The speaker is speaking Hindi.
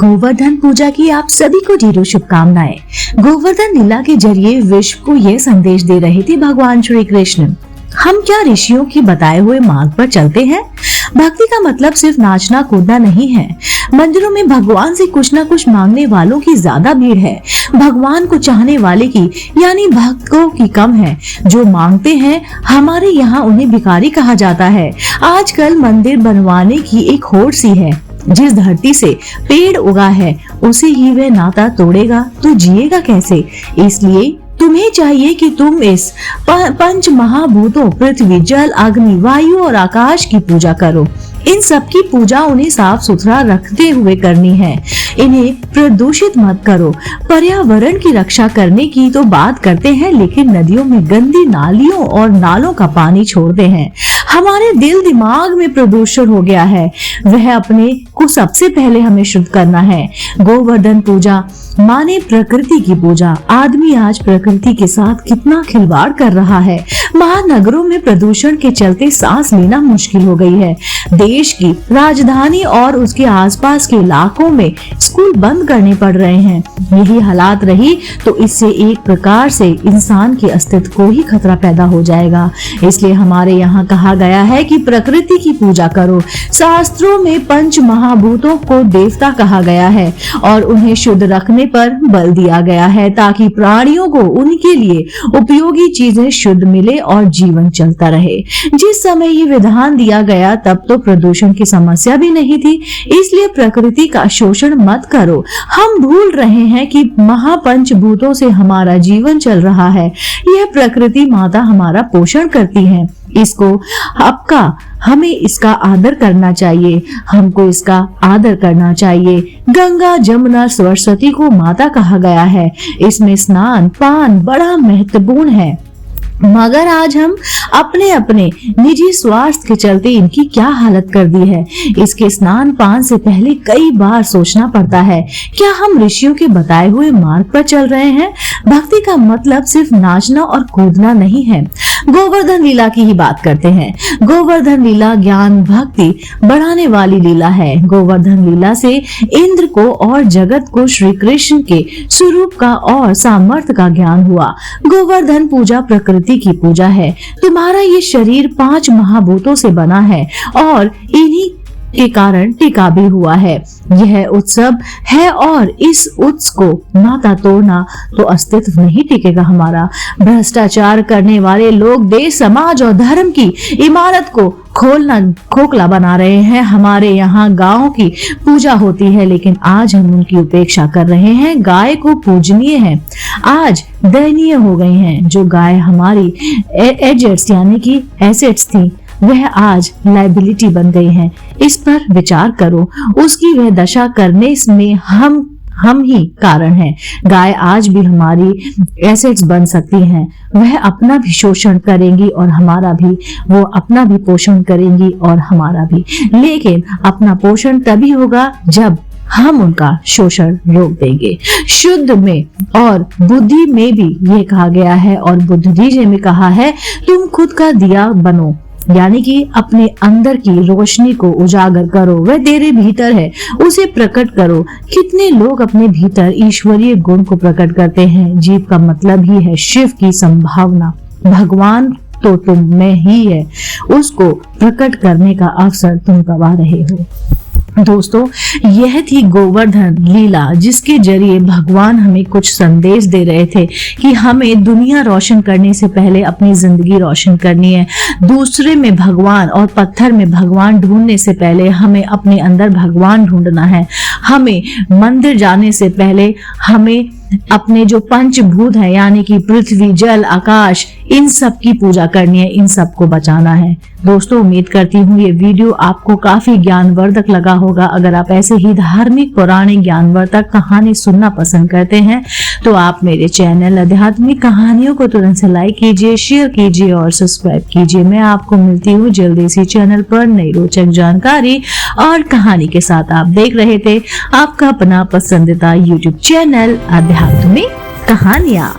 गोवर्धन पूजा की आप सभी को ढेरों शुभकामनाएं। गोवर्धन लीला के जरिए विश्व को यह संदेश दे रहे थे भगवान श्री कृष्ण। हम क्या ऋषियों की बताए हुए मार्ग पर चलते हैं? भक्ति का मतलब सिर्फ नाचना कूदना नहीं है। मंदिरों में भगवान से कुछ न कुछ मांगने वालों की ज्यादा भीड़ है, भगवान को चाहने वाले की यानी भक्तों की कम है। जो मांगते हैं हमारे यहाँ उन्हें भिखारी कहा जाता है। आजकल मंदिर बनवाने की एक होड़ सी है। जिस धरती से पेड़ उगा है उसे ही वह नाता तोड़ेगा तो जिएगा कैसे? इसलिए तुम्हें चाहिए कि तुम इस पंच महाभूतों पृथ्वी, जल, अग्नि, वायु और आकाश की पूजा करो। इन सब की पूजा उन्हें साफ सुथरा रखते हुए करनी है। इन्हें प्रदूषित मत करो। पर्यावरण की रक्षा करने की तो बात करते हैं, लेकिन नदियों में गंदी नालियों और नालों का पानी छोड़ते हैं। हमारे दिल दिमाग में प्रदूषण हो गया है, वह अपने को सबसे पहले हमें शुद्ध करना है। गोवर्धन पूजा माने प्रकृति की पूजा। आदमी आज प्रकृति के साथ कितना खिलवाड़ कर रहा है। महानगरों में प्रदूषण के चलते सांस लेना मुश्किल हो गई है। देश की राजधानी और उसके आसपास के इलाकों में स्कूल बंद करने पड़ रहे हैं। यही हालात रही तो इससे एक प्रकार से इंसान के अस्तित्व को ही खतरा पैदा हो जाएगा। इसलिए हमारे यहाँ कहा गया है कि प्रकृति की पूजा करो। शास्त्रों में पंच महाभूतों को देवता कहा गया है और उन्हें शुद्ध रखने पर बल दिया गया है, ताकि प्राणियों को उनके लिए उपयोगी चीजें शुद्ध मिले और जीवन चलता रहे। जिस समय ये विधान दिया गया तब तो प्रदूषण की समस्या भी नहीं थी। इसलिए प्रकृति का शोषण मत करो। हम भूल रहे हैं कि महापंचभूतों से हमारा जीवन चल रहा है। यह प्रकृति माता हमारा पोषण करती है। हमें इसका आदर करना चाहिए। हमको इसका आदर करना चाहिए। गंगा, जमुना, सरस्वती को माता कहा गया है। इसमें स्नान पान बड़ा महत्वपूर्ण है, मगर आज हम अपने अपने निजी स्वार्थ के चलते इनकी क्या हालत कर दी है। इसके स्नान पान से पहले कई बार सोचना पड़ता है, क्या हम ऋषियों के बताए हुए मार्ग पर चल रहे हैं? भक्ति का मतलब सिर्फ नाचना और कूदना नहीं है। गोवर्धन लीला की ही बात करते हैं। गोवर्धन लीला ज्ञान भक्ति बढ़ाने वाली लीला है। गोवर्धन लीला से इंद्र को और जगत को श्री कृष्ण के स्वरूप का और सामर्थ्य का ज्ञान हुआ। गोवर्धन पूजा प्रकृति की पूजा है। तुम्हारा ये शरीर 5 महाभूतों से बना है और इन्हीं के कारण टिका भी हुआ है। यह उत्सव है और इस उत्सव को नाता तोड़ना तो अस्तित्व नहीं टिकेगा हमारा। भ्रष्टाचार करने वाले लोग देश, समाज और धर्म की इमारत को खोखला बना रहे हैं। हमारे यहाँ गायों की पूजा होती है, लेकिन आज हम उनकी उपेक्षा कर रहे हैं। गाय को पूजनीय है, आज दयनीय हो गई हैं। जो गाय हमारी एजेट्स यानी कि एसेट्स थी, वह आज लायबिलिटी बन गई है। इस पर विचार करो। उसकी वह दशा करने में हम ही कारण हैं। गाय आज भी हमारी एसेट्स बन सकती हैं। वह अपना भी शोषण करेंगी और हमारा भी, वो अपना भी पोषण करेंगी और हमारा भी। लेकिन अपना पोषण तभी होगा जब हम उनका शोषण रोक देंगे। शुद्ध में और बुद्धि में भी ये कहा गया है और बुद्धि जी में कहा है, तुम खुद का दिया बनो, यानी कि अपने अंदर की रोशनी को उजागर करो। वह तेरे भीतर है, उसे प्रकट करो। कितने लोग अपने भीतर ईश्वरीय गुण को प्रकट करते हैं। जीव का मतलब ही है शिव की संभावना। भगवान तो तुम में ही है, उसको प्रकट करने का अवसर तुम गवा रहे हो। दोस्तों, यह थी गोवर्धन लीला, जिसके जरिए भगवान हमें कुछ संदेश दे रहे थे कि हमें दुनिया रोशन करने से पहले अपनी जिंदगी रोशन करनी है। दूसरे में भगवान और पत्थर में भगवान ढूंढने से पहले हमें अपने अंदर भगवान ढूंढना है। हमें मंदिर जाने से पहले हमें अपने जो पंचभूत है यानी कि पृथ्वी, जल, आकाश, इन सब की पूजा करनी है, इन सब को बचाना है। दोस्तों, उम्मीद करती हूँ ये वीडियो आपको काफी ज्ञानवर्धक लगा होगा। अगर आप ऐसे ही धार्मिक, पौराणिक, ज्ञानवर्धक कहानी सुनना पसंद करते हैं तो आप मेरे चैनल आध्यात्मिक कहानियों को तुरंत से लाइक कीजिए, शेयर कीजिए और सब्सक्राइब कीजिए। मैं आपको मिलती हूँ जल्दी इसी चैनल पर नई रोचक जानकारी और कहानी के साथ। आप देख रहे थे आपका अपना पसंदीदा यूट्यूब चैनल आध्यात्मिक कहानियाँ।